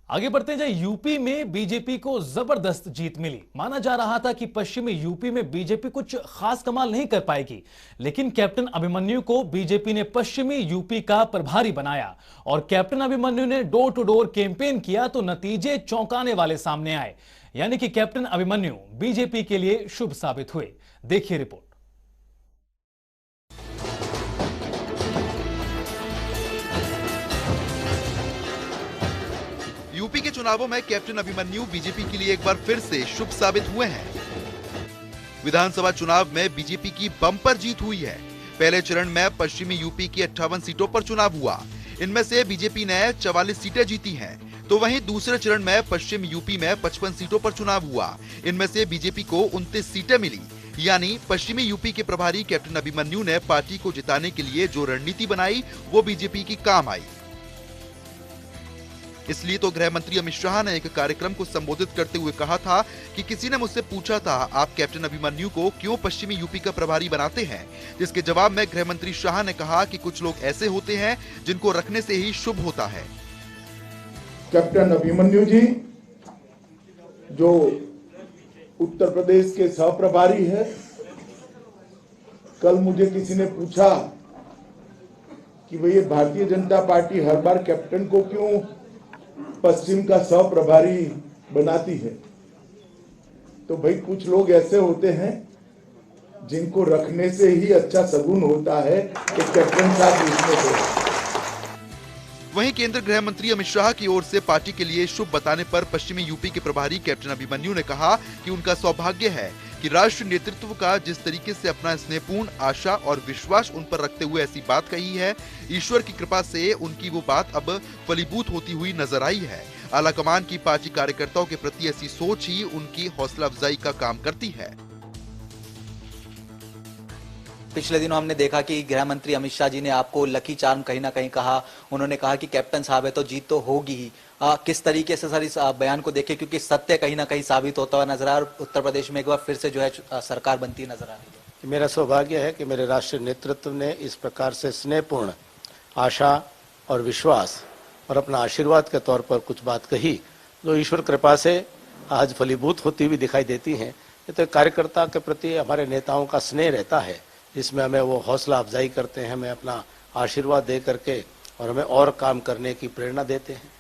आगे बढ़ते जाए। यूपी में बीजेपी को जबरदस्त जीत मिली। माना जा रहा था कि पश्चिमी यूपी में बीजेपी कुछ खास कमाल नहीं कर पाएगी, लेकिन कैप्टन अभिमन्यु को बीजेपी ने पश्चिमी यूपी का प्रभारी बनाया और कैप्टन अभिमन्यु ने डोर टू डोर कैंपेन किया तो नतीजे चौंकाने वाले सामने आए। यानी कि कैप्टन अभिमन्यु बीजेपी के लिए शुभ साबित हुए। देखिए रिपोर्ट। यूपी के चुनावों में कैप्टन अभिमन्यु बीजेपी के लिए एक बार फिर से शुभ साबित हुए हैं। विधानसभा चुनाव में बीजेपी की बम्पर जीत हुई है। पहले चरण में पश्चिमी यूपी की 58 सीटों पर चुनाव हुआ। इनमें से बीजेपी ने 44 सीटें जीती हैं, तो वहीं दूसरे चरण में पश्चिम यूपी में 55 सीटों पर चुनाव हुआ। इनमें से बीजेपी को 29 सीटें मिली। यानी पश्चिमी यूपी के प्रभारी कैप्टन अभिमन्यु ने पार्टी को जिताने के लिए जो रणनीति बनाई वो बीजेपी की काम आई। इसलिए तो गृह मंत्री अमित शाह ने एक कार्यक्रम को संबोधित करते हुए कहा था कि किसी ने मुझसे पूछा था, आप कैप्टन अभिमन्यु को क्यों पश्चिमी यूपी का प्रभारी बनाते हैं? जिसके जवाब में गृह मंत्री शाह ने कहा कि कुछ लोग ऐसे होते हैं जिनको रखने से ही शुभ होता है। कैप्टन अभिमन्यु जी जो उत्तर प्रदेश के सह प्रभारी है, कल मुझे किसी ने पूछा कि भाई भारतीय जनता पार्टी हर बार कैप्टन को क्यों पश्चिम का सह प्रभारी बनाती है? तो भाई कुछ लोग ऐसे होते हैं जिनको रखने से ही अच्छा सगुन होता है कि कैप्टन साहब उसमें हो। वहीं केंद्रीय गृह मंत्री अमित शाह की ओर से पार्टी के लिए शुभ बताने पर पश्चिमी यूपी के प्रभारी कैप्टन अभिमन्यु ने कहा कि उनका सौभाग्य है कि राष्ट्रीय नेतृत्व का जिस तरीके से अपना स्नेहपूर्ण आशा और विश्वास उन पर रखते हुए ऐसी बात कही है, ईश्वर की कृपा से उनकी वो बात अब फलीभूत होती हुई नजर आई है। आला कमान की पार्टी कार्यकर्ताओं के प्रति ऐसी सोच ही उनकी हौसला अफजाई का काम करती है। पिछले दिनों हमने देखा कि गृह मंत्री अमित शाह जी ने आपको लकी चार्म कहीं ना कहीं कहा। उन्होंने कहा कि कैप्टन साहब है तो जीत तो होगी ही। किस तरीके से सर इस बयान को देखें, क्योंकि सत्य कहीं ना कहीं साबित होता हुआ नजर आ रहा है और उत्तर प्रदेश में एक बार फिर से जो है सरकार बनती नजर आ रही है। मेरा सौभाग्य है कि मेरे राष्ट्रीय नेतृत्व ने इस प्रकार से स्नेहपूर्ण आशा और विश्वास और अपना आशीर्वाद के तौर पर कुछ बात कही जो ईश्वर कृपा से आज फलीभूत होती हुई दिखाई देती हैं। ये तो कार्यकर्ता के प्रति हमारे नेताओं का स्नेह रहता है, जिसमें हमें वो हौसला अफजाई करते हैं, हमें अपना आशीर्वाद दे करके और हमें और काम करने की प्रेरणा देते हैं।